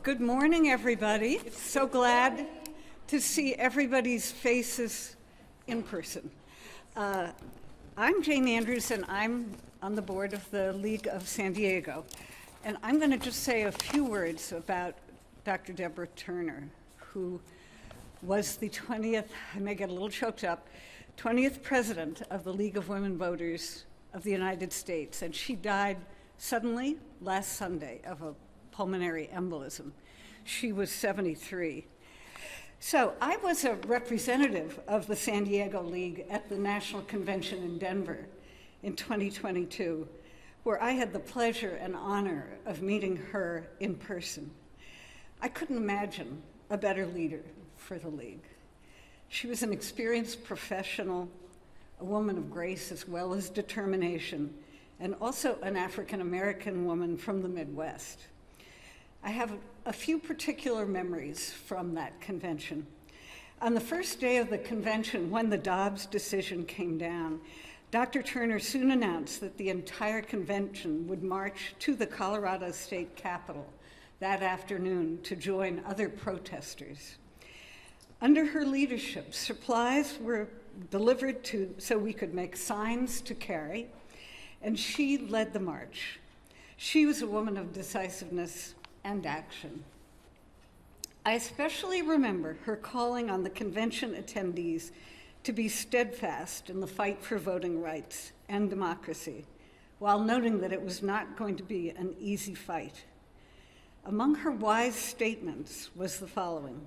Good morning, everybody. So glad to see everybody's faces in person. I'm Jane Andrews, and I'm on the board of the League of San Diego. And I'm going to just say a few words about Dr. Deborah Turner, who was the 20th, I may get a little choked up, 20th president of the League of Women Voters of the United States. And she died suddenly last Sunday of a pulmonary embolism. She was 73. So I was a representative of the San Diego League at the National Convention in Denver in 2022, where I had the pleasure and honor of meeting her in person. I couldn't imagine a better leader for the League. She was an experienced professional, a woman of grace as well as determination, and also an African-American woman from the Midwest. I have a few particular memories from that convention. On the first day of the convention, when the Dobbs decision came down, Dr. Turner soon announced that the entire convention would march to the Colorado State Capitol that afternoon to join other protesters. Under her leadership, supplies were delivered so we could make signs to carry, and she led the march. She was a woman of decisiveness and action. I especially remember her calling on the convention attendees to be steadfast in the fight for voting rights and democracy, while noting that it was not going to be an easy fight. Among her wise statements was the following: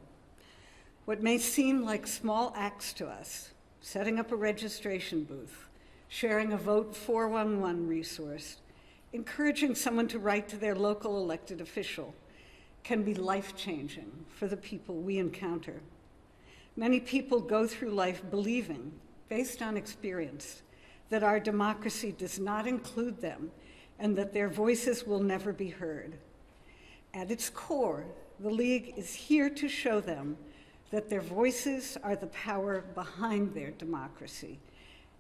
what may seem like small acts to us, setting up a registration booth, sharing a Vote 411 resource, encouraging someone to write to their local elected official, can be life-changing for the people we encounter. Many people go through life believing, based on experience, that our democracy does not include them and that their voices will never be heard. At its core, the League is here to show them that their voices are the power behind their democracy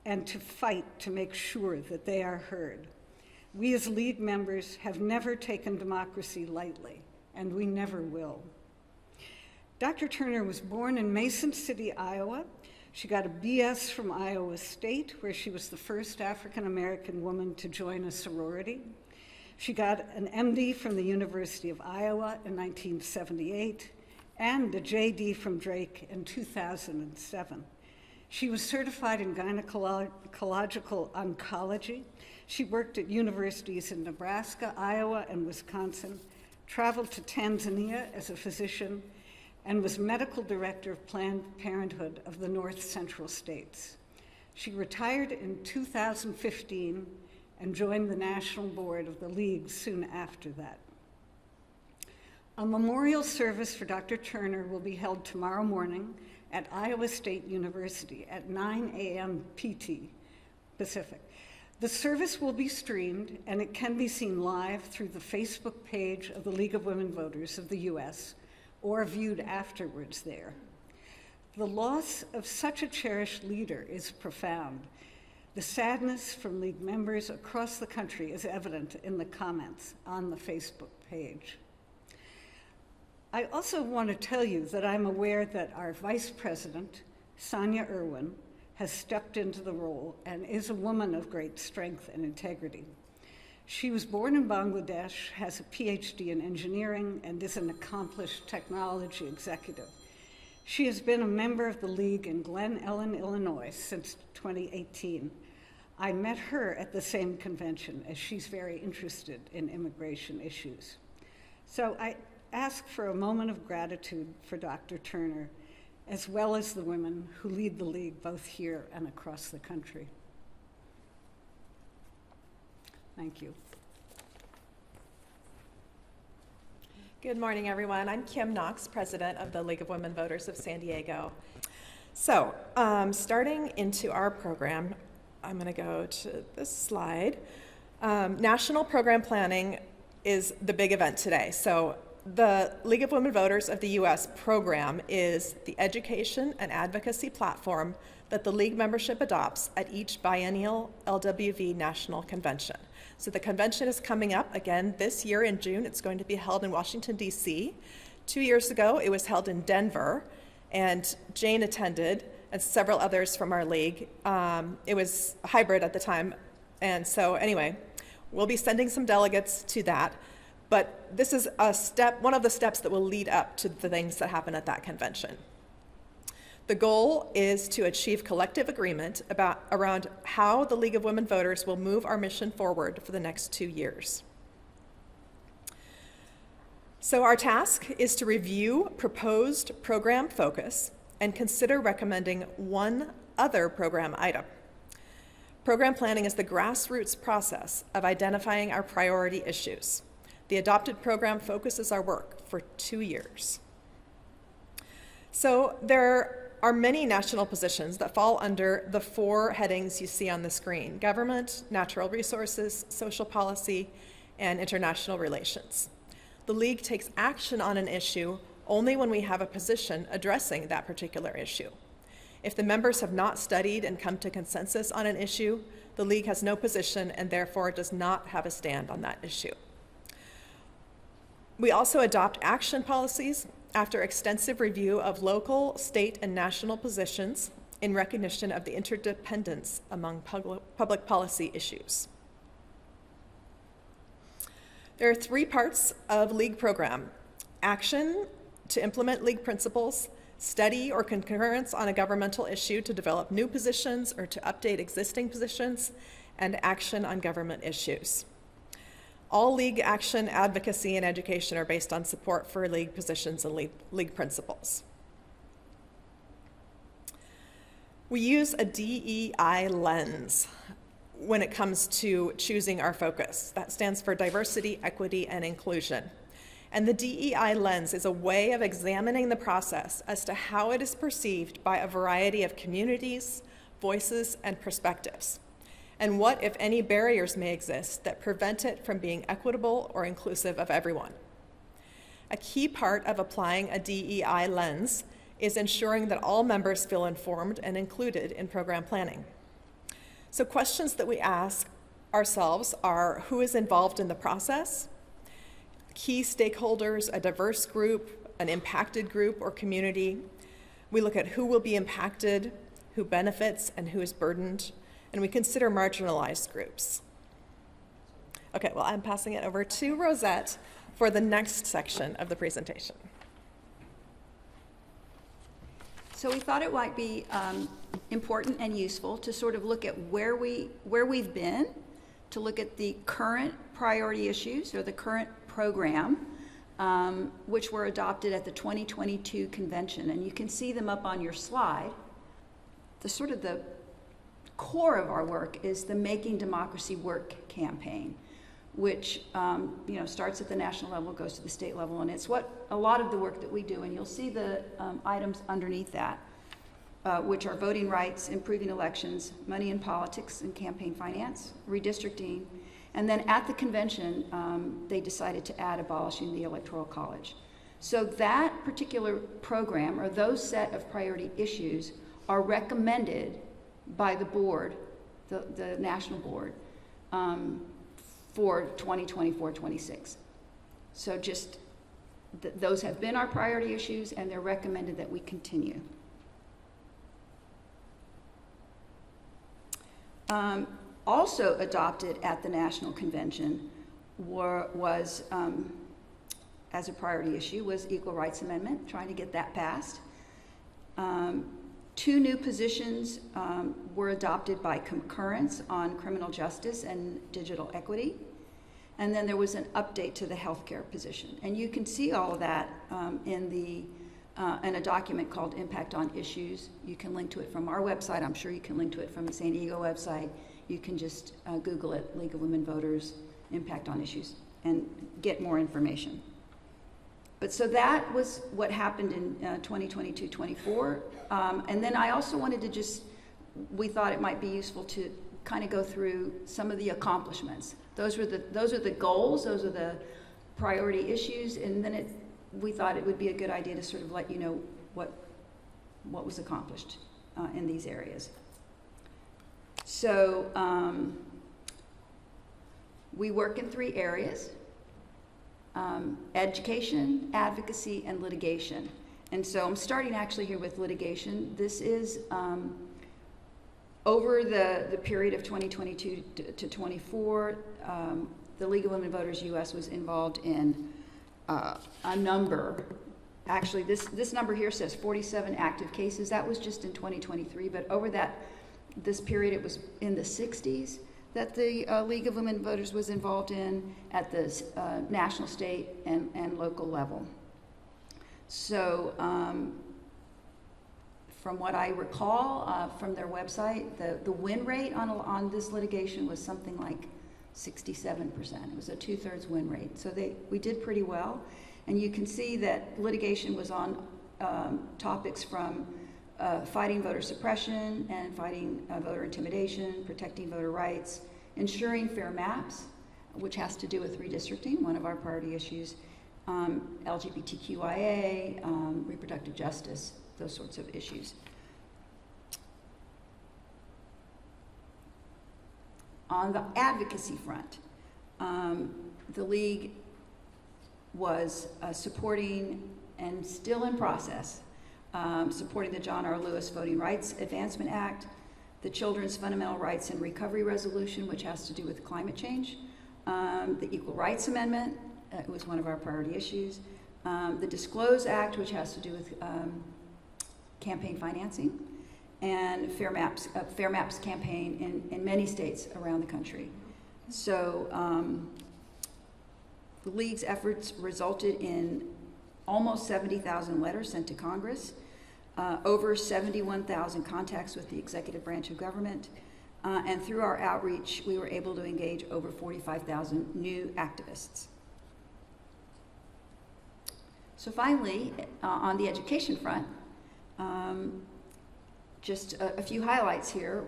and to fight to make sure that they are heard. We as League members have never taken democracy lightly, and we never will. Dr. Turner was born in Mason City, Iowa. She got a BS from Iowa State, where she was the first African-American woman to join a sorority. She got an MD from the University of Iowa in 1978 and a JD from Drake in 2007. She was certified in gynecological oncology. She worked at universities in Nebraska, Iowa, and Wisconsin, traveled to Tanzania as a physician, and was medical director of Planned Parenthood of the North Central States. She retired in 2015 and joined the national board of the League soon after that. A memorial service for Dr. Turner will be held tomorrow morning at Iowa State University at 9 a.m. PT Pacific. The service will be streamed, and it can be seen live through the Facebook page of the League of Women Voters of the U.S. or viewed afterwards there. The loss of such a cherished leader is profound. The sadness from League members across the country is evident in the comments on the Facebook page. I also want to tell you that I'm aware that our Vice President, Sonia Irwin, has stepped into the role and is a woman of great strength and integrity. She was born in Bangladesh, has a PhD in engineering, and is an accomplished technology executive. She has been a member of the League in Glen Ellen, Illinois since 2018. I met her at the same convention, as she's very interested in immigration issues. So I ask for a moment of gratitude for Dr. Turner, as well as the women who lead the League both here and across the country. Thank you. Good morning, everyone. I'm Kim Knox, president of the League of Women Voters of San Diego. So, starting into our program, I'm going to go to this slide. National program planning is the big event today. So, the League of Women Voters of the U.S. program is the education and advocacy platform that the League membership adopts at each biennial LWV National Convention. So the convention is coming up again this year in June. It's going to be held in Washington, D.C. 2 years ago, it was held in Denver, and Jane attended, and several others from our league. It was hybrid at the time, and so anyway, we'll be sending some delegates to that, but this is one of the steps that will lead up to the things that happen at that convention. The goal is to achieve collective agreement around how the League of Women Voters will move our mission forward for the next 2 years. So our task is to review proposed program focus and consider recommending one other program item. Program planning is the grassroots process of identifying our priority issues. The adopted program focuses our work for 2 years. So there are many national positions that fall under the 4 headings you see on the screen: government, natural resources, social policy, and international relations. The League takes action on an issue only when we have a position addressing that particular issue. If the members have not studied and come to consensus on an issue, the League has no position and therefore does not have a stand on that issue. We also adopt action policies after extensive review of local, state, and national positions in recognition of the interdependence among public policy issues. There are 3 parts of League program: action to implement League principles, study or concurrence on a governmental issue to develop new positions or to update existing positions, and action on government issues. All League action, advocacy, and education are based on support for League positions and League principles. We use a DEI lens when it comes to choosing our focus. That stands for diversity, equity, and inclusion. And the DEI lens is a way of examining the process as to how it is perceived by a variety of communities, voices, and perspectives, and what, if any, barriers may exist that prevent it from being equitable or inclusive of everyone. A key part of applying a DEI lens is ensuring that all members feel informed and included in program planning. So questions that we ask ourselves are: who is involved in the process? Key stakeholders, a diverse group, an impacted group or community. We look at who will be impacted, who benefits, and who is burdened, and we consider marginalized groups. Okay, well, I'm passing it over to Rosette for the next section of the presentation. So we thought it might be important and useful to sort of look at where we've been, to look at the current priority issues or the current program, which were adopted at the 2022 convention. And you can see them up on your slide. The core of our work is the Making Democracy Work campaign, which starts at the national level, goes to the state level, and it's what a lot of the work that we do. And you'll see the items underneath that, which are voting rights, improving elections, money in politics and campaign finance, redistricting, and then at the convention, they decided to add abolishing the Electoral College. So that particular program, or those set of priority issues, are recommended by the board, the national board, for 2024-26. So just those have been our priority issues, and they're recommended that we continue. Also adopted at the national convention was as a priority issue was Equal Rights Amendment, trying to get that passed. 2 new positions were adopted by concurrence on criminal justice and digital equity. And then there was an update to the healthcare position. And you can see all of that in a document called Impact on Issues. You can link to it from our website. I'm sure you can link to it from the San Diego website. You can just Google it, League of Women Voters, Impact on Issues, and get more information. But so that was what happened in 2022-24. And then I also wanted to we thought it might be useful to kind of go through some of the accomplishments. Those are the goals, those are the priority issues, and then we thought it would be a good idea to sort of let you know what was accomplished in these areas. So We work in 3 areas: education, advocacy, and litigation. And so I'm starting actually here with litigation. This is over the period of 2022 to 24, the League of Women Voters US was involved in a number. Actually, this number here says 47 active cases. That was just in 2023, but over this period, it was in the 60s that the League of Women Voters was involved in at the national, state, and local level. So from what I recall from their website, the win rate on this litigation was something like 67%. It was a 2/3 win rate. So we did pretty well. And you can see that litigation was on topics from fighting voter suppression and fighting voter intimidation, protecting voter rights, ensuring fair maps, which has to do with redistricting, one of our priority issues, LGBTQIA, reproductive justice, those sorts of issues. On the advocacy front, the League was supporting, and still in process, supporting the John R. Lewis Voting Rights Advancement Act, the Children's Fundamental Rights and Recovery Resolution, which has to do with climate change, the Equal Rights Amendment, it was one of our priority issues, the Disclose Act, which has to do with campaign financing, and Fair Maps campaign in many states around the country. So the League's efforts resulted in almost 70,000 letters sent to Congress, over 71,000 contacts with the executive branch of government, and through our outreach, we were able to engage over 45,000 new activists. So finally, on the education front, just a few highlights here.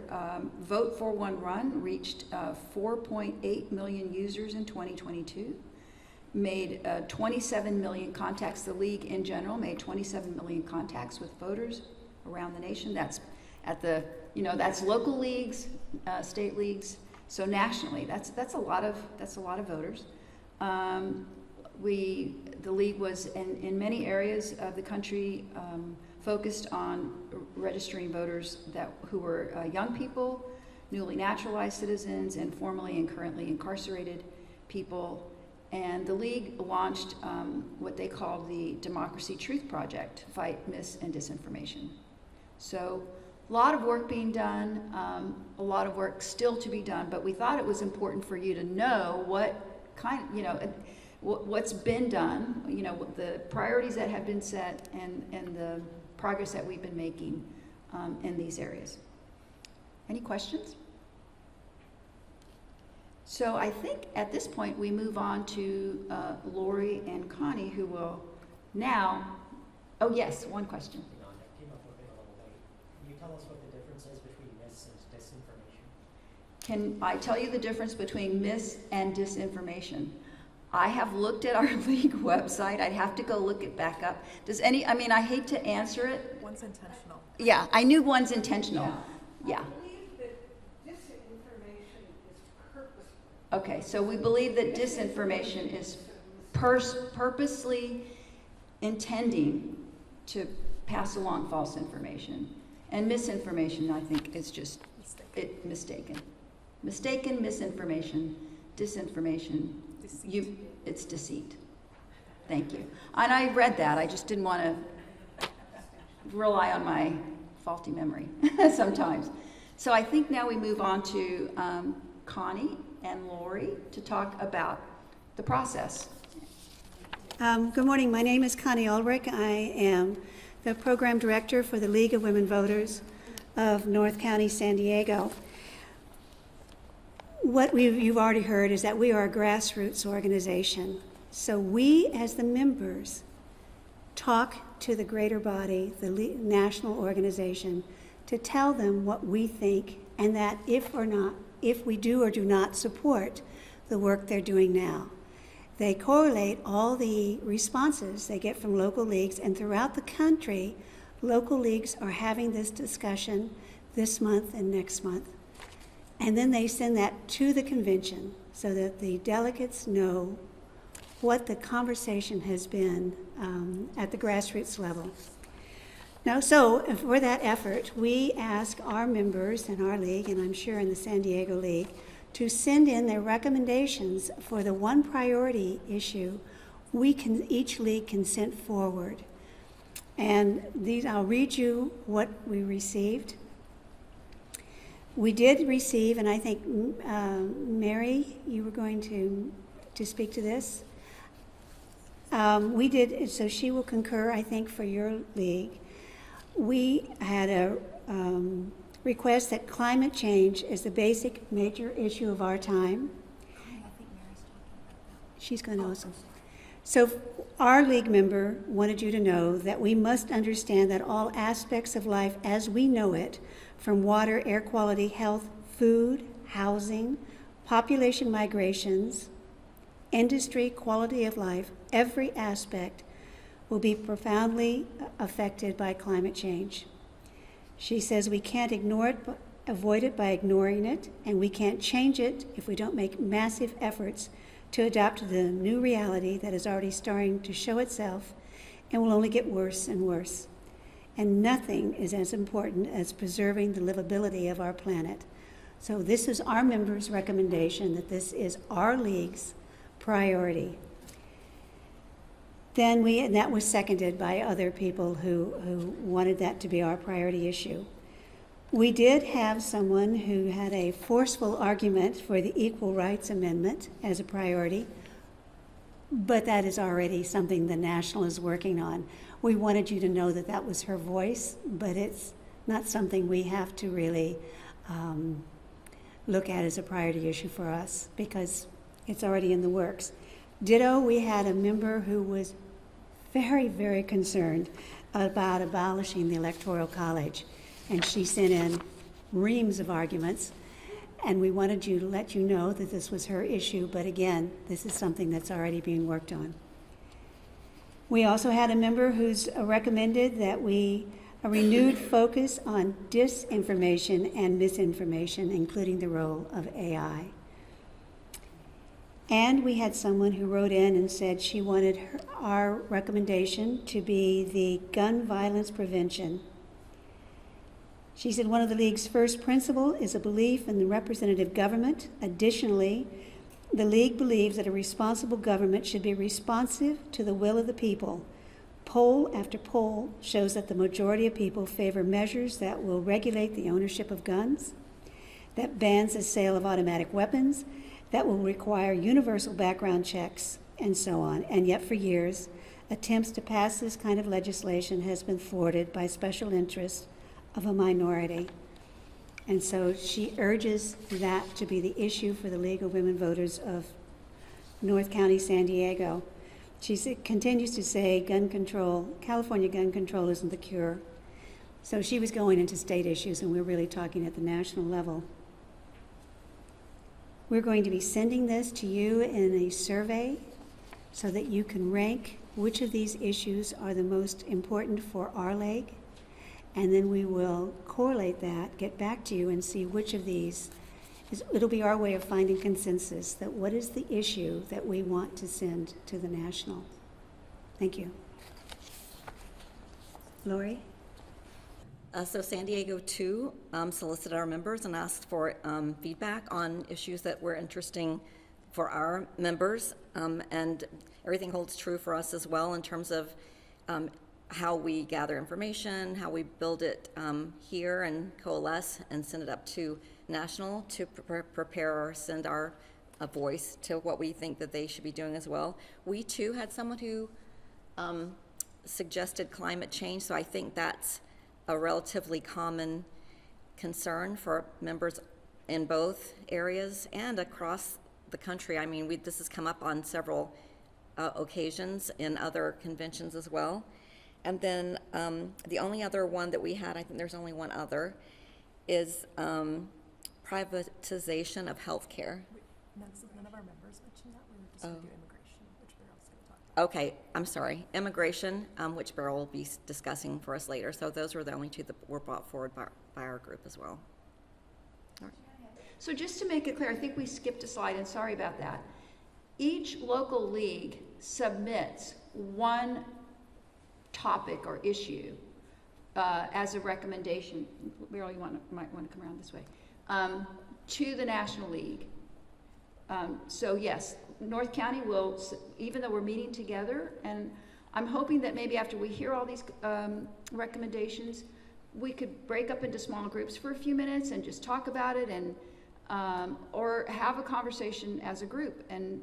Vote for One Run reached 4.8 million users in 2022, made 27 million contacts. The League in general made 27 million contacts with voters around the nation. That's at the, that's local leagues, state leagues. So nationally, that's a lot of voters. The League was in many areas of the country focused on registering voters who were young people, newly naturalized citizens, and formerly and currently incarcerated people. And the League launched what they called the Democracy Truth Project to fight mis and disinformation. So a lot of work being done, a lot of work still to be done, but we thought it was important for you to know what kind, what's been done, the priorities that have been set, and the progress that we've been making in these areas. Any questions? So I think at this point we move on to Lori and Connie, who will now, oh yes, one question. I came up with it a little late. Can you tell us what the difference is between mis and disinformation? Can I tell you the difference between mis and disinformation? I have looked at our League website. I'd have to go look it back up. I hate to answer it. One's intentional. Yeah, I knew one's intentional. Yeah. I believe that disinformation is purposeful. Okay, so we believe that disinformation is purposely intending to pass along false information. And misinformation, I think, is just mistaken. Mistaken, misinformation, disinformation. It's deceit. Thank you. And I read that. I just didn't want to rely on my faulty memory sometimes. So I think now we move on to Connie and Lori to talk about the process. Good morning. My name is Connie Ulrich. I am the program director for the League of Women Voters of North County, San Diego. What you've already heard is that we are a grassroots organization. So we, as the members, talk to the greater body, the national organization, to tell them what we think, and that if we do or do not support the work they're doing now. They correlate all the responses they get from local leagues, and throughout the country, local leagues are having this discussion this month and next month. And then they send that to the convention. so that the delegates know what the conversation has been at the grassroots level. Now, so for that effort, we ask our members in our league, and I'm sure in the San Diego League, to send in their recommendations for the one priority issue each league can send forward. And these, I'll read you what we received. We did receive, and I think, Mary, you were going to speak to this. We did, so she will concur, I think, for your league. We had a request that climate change is the basic major issue of our time. She's going to also. So our league member wanted you to know that we must understand that all aspects of life as we know it, from water, air quality, health, food, housing, population migrations, industry, quality of life, every aspect will be profoundly affected by climate change. She says we can't ignore it, avoid it by ignoring it, and we can't change it if we don't make massive efforts to adapt to the new reality that is already starting to show itself and will only get worse and worse. And nothing is as important as preserving the livability of our planet. So this is our members' recommendation that this is our league's priority. Then that was seconded by other people who wanted that to be our priority issue. We did have someone who had a forceful argument for the Equal Rights Amendment as a priority, but that is already something the National is working on. We wanted you to know that that was her voice, but it's not something we have to really look at as a priority issue for us because it's already in the works. Ditto, we had a member who was very, very concerned about abolishing the Electoral College. And she sent in reams of arguments, and we wanted to let you know that this was her issue, but again, this is something that's already being worked on. We also had a member who's recommended that a renewed focus on disinformation and misinformation, including the role of AI. And we had someone who wrote in and said she wanted our recommendation to be the gun violence prevention. She said one of the League's first principles is a belief in the representative government. Additionally, the League believes that a responsible government should be responsive to the will of the people. Poll after poll shows that the majority of people favor measures that will regulate the ownership of guns, that bans the sale of automatic weapons, that will require universal background checks, and so on. And yet for years, attempts to pass this kind of legislation has been thwarted by special interests of a minority. And so she urges that to be the issue for the League of Women Voters of North County, San Diego. She continues to say California gun control isn't the cure. So she was going into state issues, and we're really talking at the national level. We're going to be sending this to you in a survey so that you can rank which of these issues are the most important for our league. And then we will correlate that, get back to you, and see which of these it'll be our way of finding consensus that what is the issue that we want to send to the national. Thank you. Lori? So San Diego, too, solicited our members and asked for feedback on issues that were interesting for our members, and everything holds true for us as well in terms of how we gather information, how we build it here and coalesce and send it up to national to prepare or send our voice to what we think that they should be doing as well. We too had someone who suggested climate change, so I think that's a relatively common concern for members in both areas and across the country. I mean, this has come up on several occasions in other conventions as well. And then the only other one that we had, I think there's only one other, is privatization of healthcare. None of our members mentioned that. We were just going to do immigration, which we're also going to talk about. Okay, I'm sorry. Immigration, which Beryl will be discussing for us later. So those were the only two that were brought forward by our group as well. So just to make it clear, I think we skipped a slide, and sorry about that. Each local league submits one topic or issue as a recommendation. Meryl, might want to come around this way, to the National League. So yes, North County will, even though we're meeting together, and I'm hoping that maybe after we hear all these recommendations, we could break up into small groups for a few minutes and just talk about it, and or have a conversation as a group and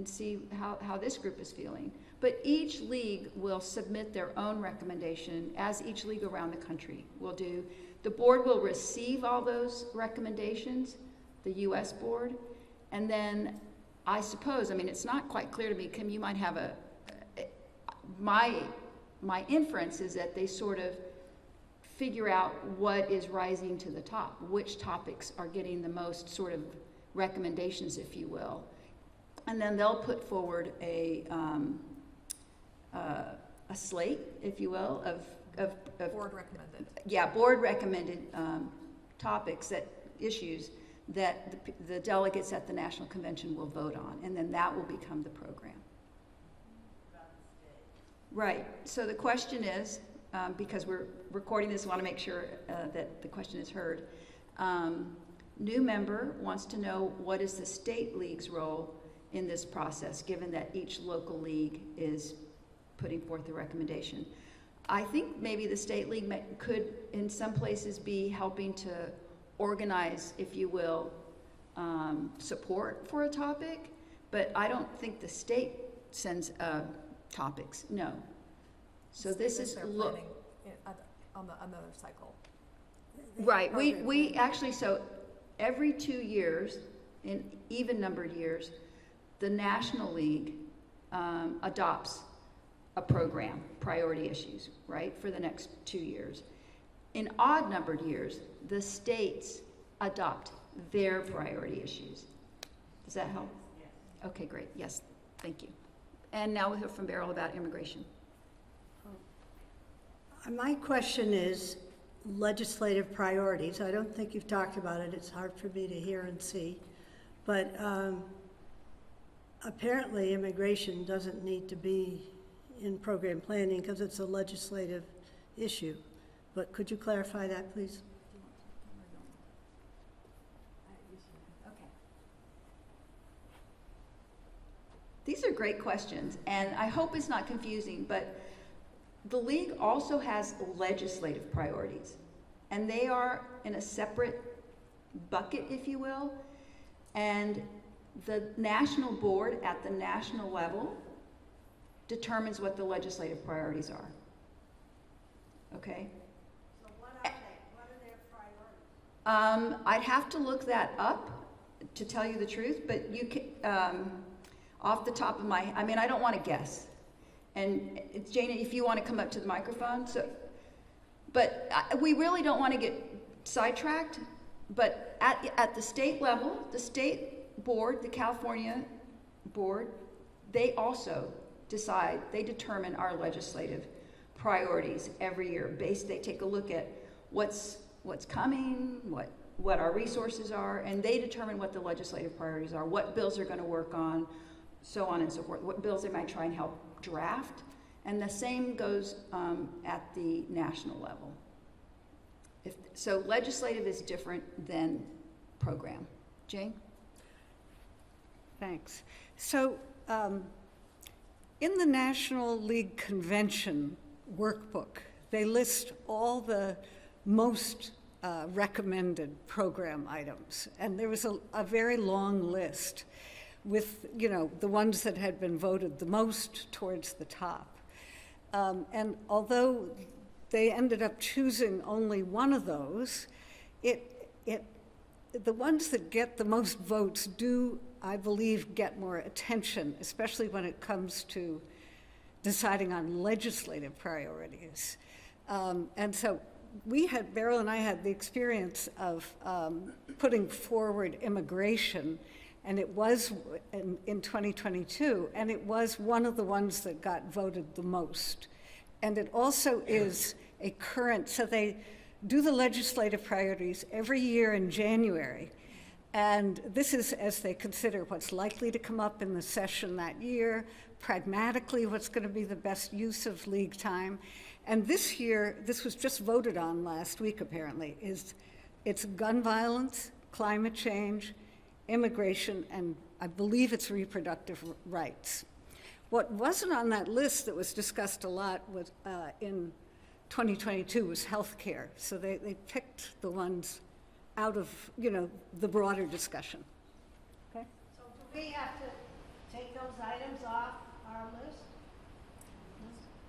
see how this group is feeling. But each league will submit their own recommendation, as each league around the country will do. The board will receive all those recommendations, the US board, and then I suppose, I mean, it's not quite clear to me, Kim, you might have my inference is that they sort of figure out what is rising to the top, which topics are getting the most sort of recommendations, if you will. And then they'll put forward a slate, if you will, of Board recommended. Yeah, board recommended topics, issues that the delegates at the National Convention will vote on, and then that will become the program. Right, so the question is, because we're recording this, I want to make sure that the question is heard. New member wants to know, what is the state league's role in this process, given that each local league is putting forth a recommendation? I think maybe the state league could, in some places, be helping to organize, if you will, support for a topic, but I don't think the state sends topics, no. So this is planning on another cycle. right. We actually, so every 2 years, in even numbered years, the National League adopts a program, priority issues, right, for the next 2 years. In odd numbered years, the states adopt their priority issues. Does that help? Yes. Okay, great. Yes, thank you. And now we'll hear from Beryl about immigration. My question is legislative priorities. I don't think you've talked about it. It's hard for me to hear and see. But apparently immigration doesn't need to be in program planning because it's a legislative issue. But could you clarify that, please? Okay. These are great questions, and I hope it's not confusing, but the league also has legislative priorities, and they are in a separate bucket, if you will, and the national board at the national level determines what the legislative priorities are. Okay? So what are they? What are their priorities? I'd have to look that up to tell you the truth, but you can, off the top of my, I mean, I don't want to guess. And it's Jana, if you want to come up to the microphone. So, but we really don't want to get sidetracked. But at the state level, the state board, the California board, they also decide, they determine our legislative priorities every year. They take a look at what's coming, what our resources are, and they determine what the legislative priorities are, what bills they're going to work on, so on and so forth, what bills they might try and help draft. And the same goes at the national level. So legislative is different than program. Jane? Thanks. So in the National League Convention workbook, they list all the most recommended program items. And there was a very long list with, you know, the ones that had been voted the most towards the top. And although they ended up choosing only one of those, the ones that get the most votes do, I believe, get more attention, especially when it comes to deciding on legislative priorities. And so Beryl and I had the experience of putting forward immigration, and it was in 2022, and it was one of the ones that got voted the most. And it also is a current, so they do the legislative priorities every year in January, And this is as they consider what's likely to come up in the session that year, pragmatically what's going to be the best use of league time. And this year, this was just voted on last week apparently, it's gun violence, climate change, immigration, and I believe it's reproductive rights. What wasn't on that list that was discussed a lot was, in 2022 was healthcare. So they picked the ones out of, the broader discussion. Okay? So do we have to take those items off our list?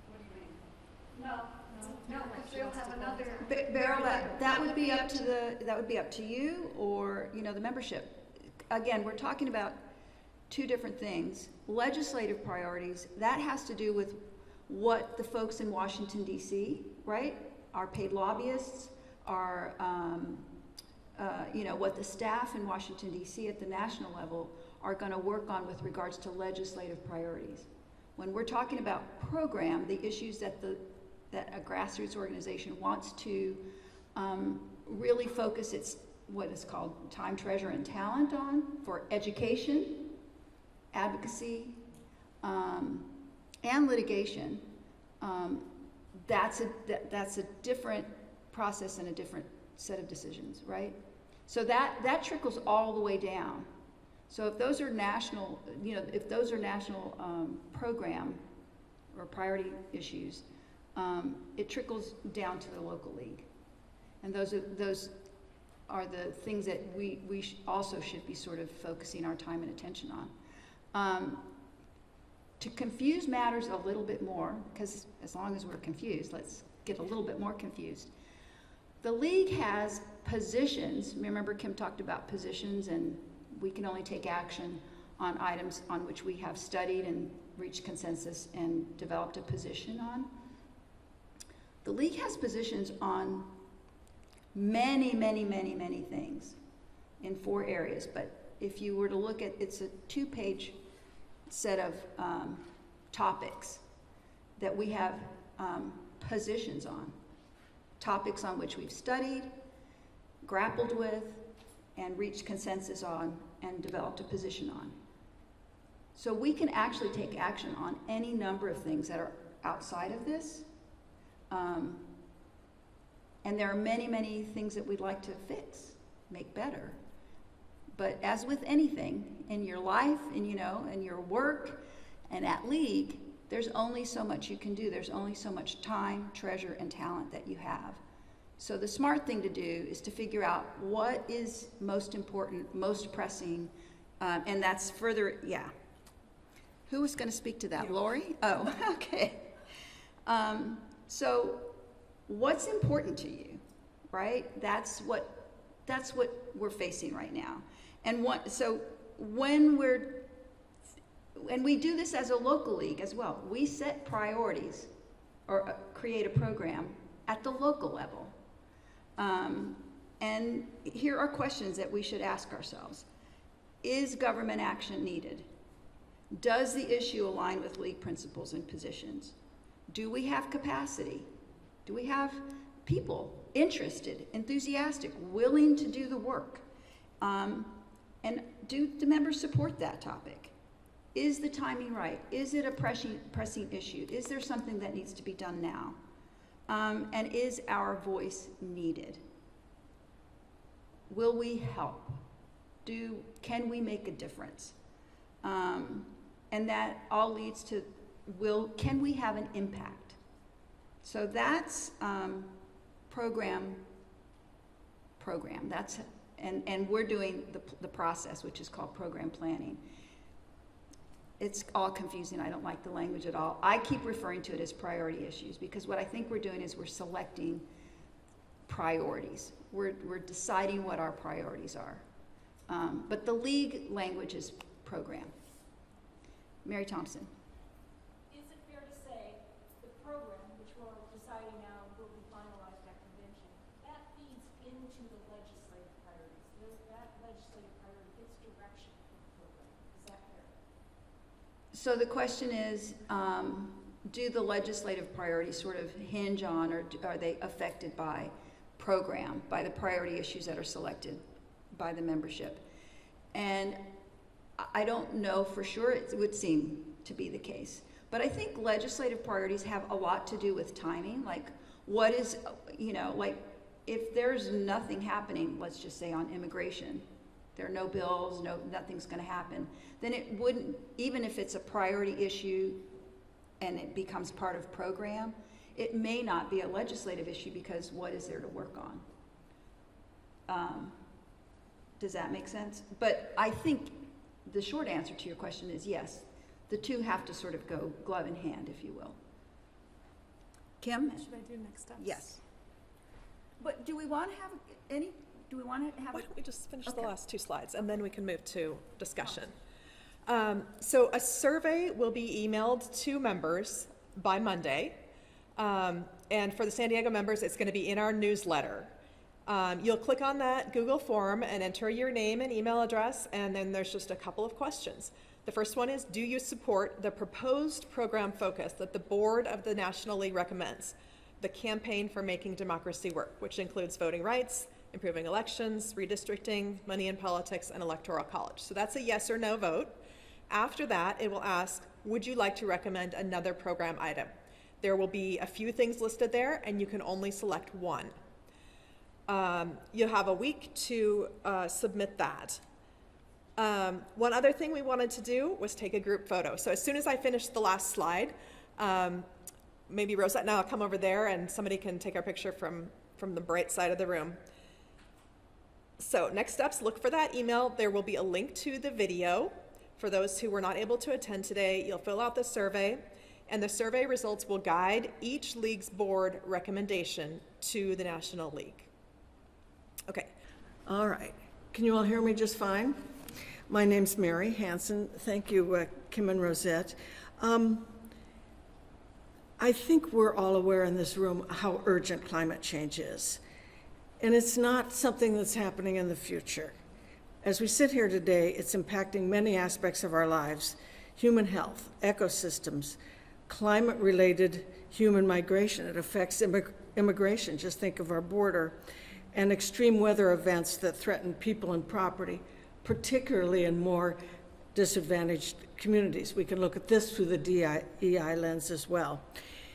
What do you mean? No, because we'll have another. Beryl, that would be up to you or, the membership. Again, we're talking about two different things. Legislative priorities, that has to do with what the folks in Washington, D.C., right? Our paid lobbyists, our, what the staff in Washington, D.C. at the national level are going to work on with regards to legislative priorities. When we're talking about program, the issues that a grassroots organization wants to really focus its what is called time, treasure, and talent on for education, advocacy, and litigation, that's a different process and a different set of decisions, right? So that trickles all the way down. So if those are national, program or priority issues, it trickles down to the local league, and those are the things that we also should be sort of focusing our time and attention on. To confuse matters a little bit more, because as long as we're confused, let's get a little bit more confused. The league has positions. Remember, Kim talked about positions, and we can only take action on items on which we have studied and reached consensus and developed a position on. The league has positions on many, many, many, many things in 4 areas, but if you were to look at, it's a 2-page set of topics that we have positions on, topics on which we've studied, grappled with, and reached consensus on, and developed a position on. So we can actually take action on any number of things that are outside of this. And there are many, many things that we'd like to fix, make better. But as with anything in your life, and in your work, and at league, there's only so much you can do. There's only so much time, treasure, and talent that you have. So the smart thing to do is to figure out what is most important, most pressing, and that's further, yeah. Who was going to speak to that? Lori? Oh, okay. So what's important to you, right? That's what we're facing right now. And when we do this as a local league as well, we set priorities or create a program at the local level. And here are questions that we should ask ourselves. Is government action needed? Does the issue align with league principles and positions? Do we have capacity? Do we have people interested, enthusiastic, willing to do the work? And do the members support that topic? Is the timing right? Is it a pressing issue? Is there something that needs to be done now? And is our voice needed? Will we help? Can we make a difference? And that all leads to, can we have an impact? So that's program. That's, and we're doing the process, which is called program planning. It's all confusing. I don't like the language at all. I keep referring to it as priority issues because what I think we're doing is we're selecting priorities. We're deciding what our priorities are. But the league language is program. Mary Thompson. Is it fair to say the program, which we're deciding now will be finalized at convention, that feeds into the legislative priorities? That legislative priority gets direction for the program. Is that fair? So the question is, do the legislative priorities sort of hinge on, or are they affected by program, by the priority issues that are selected by the membership? And I don't know for sure, it would seem to be the case. But I think legislative priorities have a lot to do with timing, like what is, like if there's nothing happening, let's just say on immigration, there are no bills, nothing's gonna happen, then it wouldn't, even if it's a priority issue and it becomes part of program, it may not be a legislative issue because what is there to work on? Does that make sense? But I think the short answer to your question is yes. The two have to sort of go glove in hand, if you will. Kim? Should I do next steps? Yes. But do we want to have Why don't we just finish the Okay. last two slides, and then we can move to discussion. So a survey will be emailed to members by Monday. And for the San Diego members, it's going to be in our newsletter. You'll click on that Google form and enter your name and email address, and then there's just a couple of questions. The first one is, do you support the proposed program focus that the board of the National League recommends, the Campaign for Making Democracy Work, which includes voting rights, improving elections, redistricting, money in politics, and electoral college? So that's a yes or no vote. After that, it will ask, would you like to recommend another program item? There will be a few things listed there, and you can only select one. You'll have a week to submit that. One other thing we wanted to do was take a group photo. So as soon as I finish the last slide, maybe Rosette and I will come over there and somebody can take our picture from the bright side of the room. So next steps, look for that email. There will be a link to the video. For those who were not able to attend today, you'll fill out the survey, and the survey results will guide each league's board recommendation to the National League. Okay. All right. Can you all hear me just fine? My name's Mary Hansen. Thank you, Kim and Rosette. I think we're all aware in this room how urgent climate change is. And it's not something that's happening in the future. As we sit here today, it's impacting many aspects of our lives: human health, ecosystems, climate-related human migration. It affects immigration, just think of our border, and extreme weather events that threaten people and property, particularly in more disadvantaged communities. We can look at this through the DEI lens as well.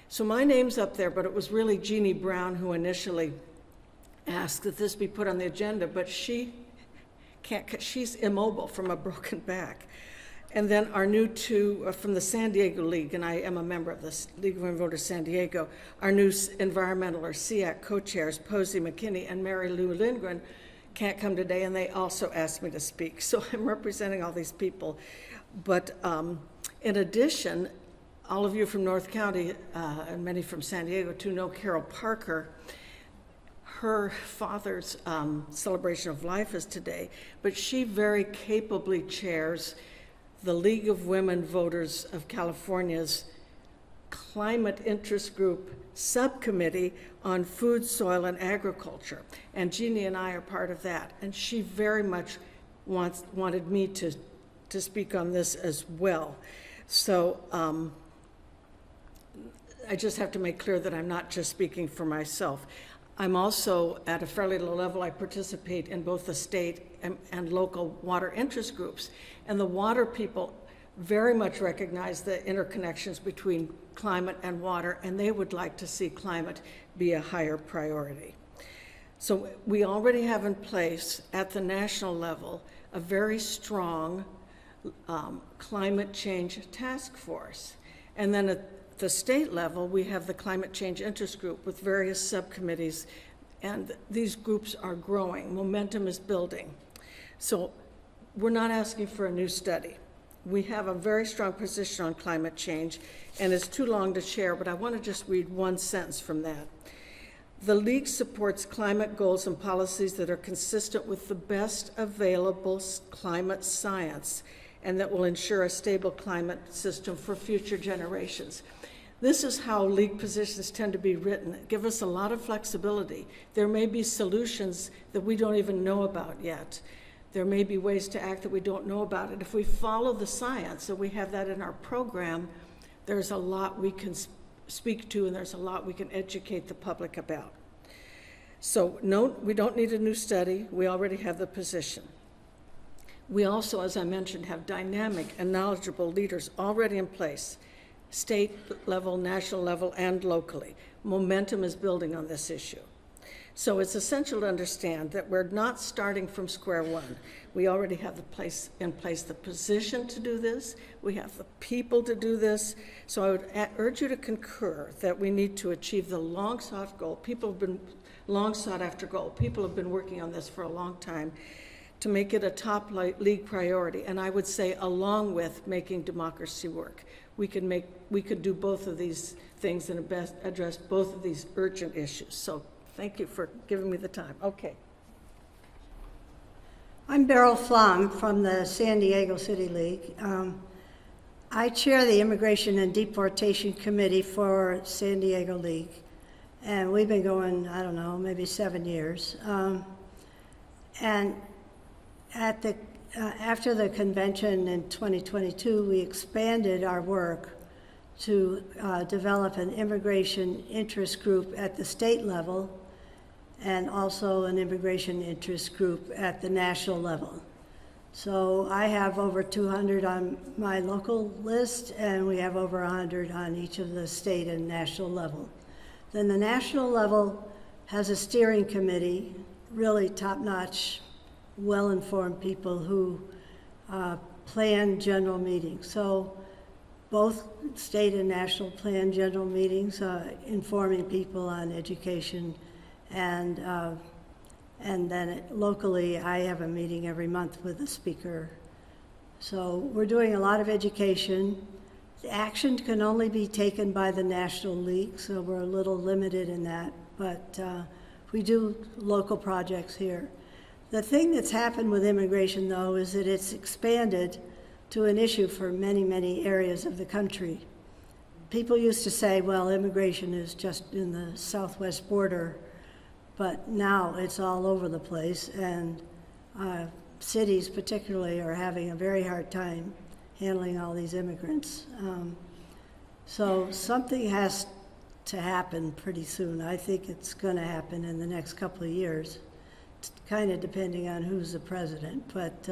So my name's up there, but it was really Jeannie Brown who initially asked that this be put on the agenda, but she can't, she's immobile from a broken back. And then our new two from the San Diego League, and I am a member of the League of Women Voters San Diego, our new environmental or SEAC co-chairs, Posey McKinney and Mary Lou Lindgren, can't come today, and they also asked me to speak. So I'm representing all these people. But in addition, all of you from North County and many from San Diego too know Carol Parker. Her father's celebration of life is today, but she very capably chairs the League of Women Voters of California's Climate Interest Group Subcommittee on Food, Soil, and Agriculture. And Jeannie and I are part of that. And she very much wanted me to speak on this as well. So I just have to make clear that I'm not just speaking for myself. I'm also, at a fairly low level, I participate in both the state and local water interest groups. And the water people very much recognize the interconnections between climate and water, and they would like to see climate be a higher priority. So we already have in place at the national level a very strong climate change task force. And then at the state level, we have the Climate Change Interest Group with various subcommittees, and these groups are growing. Momentum is building. So we're not asking for a new study. We have a very strong position on climate change, and it's too long to share, but I want to just read one sentence from that. The League supports climate goals and policies that are consistent with the best available climate science and that will ensure a stable climate system for future generations. This is how League positions tend to be written. Give us a lot of flexibility. There may be solutions that we don't even know about yet. There may be ways to act that we don't know about. And if we follow the science, and we have that in our program, there's a lot we can speak to, and there's a lot we can educate the public about. So no, we don't need a new study. We already have the position. We also, as I mentioned, have dynamic and knowledgeable leaders already in place, state level, national level, and locally. Momentum is building on this issue. So it's essential to understand that we're not starting from square one. We already have in place the position to do this. We have the people to do this. So I would urge you to concur that we need to achieve the long sought goal. Long sought after goal. People have been working on this for a long time to make it a top league priority. And I would say along with making democracy work. We could do both of these things and address both of these urgent issues. So thank you for giving me the time. Okay. I'm Beryl Flom from the San Diego City League. I chair the Immigration and Deportation Committee for San Diego League, and we've been going, I don't know, maybe 7 years. And after the convention in 2022, we expanded our work to develop an immigration interest group at the state level and also an immigration interest group at the national level. So I have over 200 on my local list, and we have over 100 on each of the state and national level. Then the national level has a steering committee, really top-notch, well-informed people who plan general meetings. So both state and national plan general meetings, informing people on education, and then locally I have a meeting every month with a speaker. So we're doing a lot of education. The action can only be taken by the National League, so we're a little limited in that, but we do local projects here. The thing that's happened with immigration, though, is that it's expanded to an issue for many, many areas of the country. People used to say, well, immigration is just in the southwest border, but now it's all over the place, and cities particularly are having a very hard time handling all these immigrants. So something has to happen pretty soon. I think it's going to happen in the next couple of years, kind of depending on who's the president, but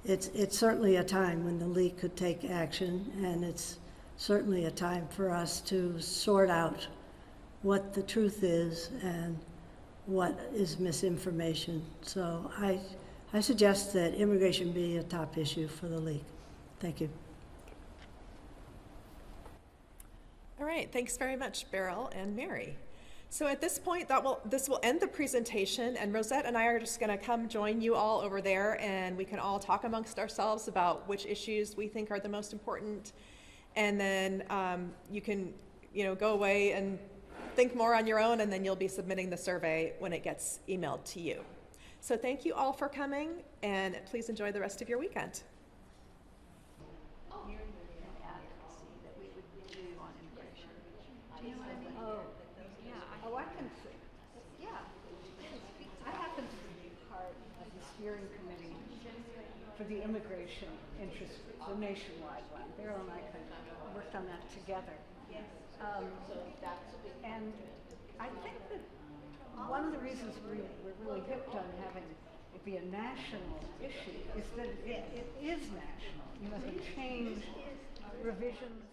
it's certainly a time when the league could take action, and it's certainly a time for us to sort out what the truth is and what is misinformation. So I suggest that immigration be a top issue for the league. Thank you. All right, thanks very much, Beryl and Mary. So at this point, this will end the presentation, and Rosette and I are just going to come join you all over there, and we can all talk amongst ourselves about which issues we think are the most important, and then you can, go away and think more on your own, and then you'll be submitting the survey when it gets emailed to you. So thank you all for coming, and please enjoy the rest of your weekend. Oh, I can see. Yeah. I happen to be part of the steering committee for the immigration interest, the nationwide one. Beryl and I worked on that together. And I think that one of the reasons we're really hipped on having it be a national issue is that it is national. The change, revisions,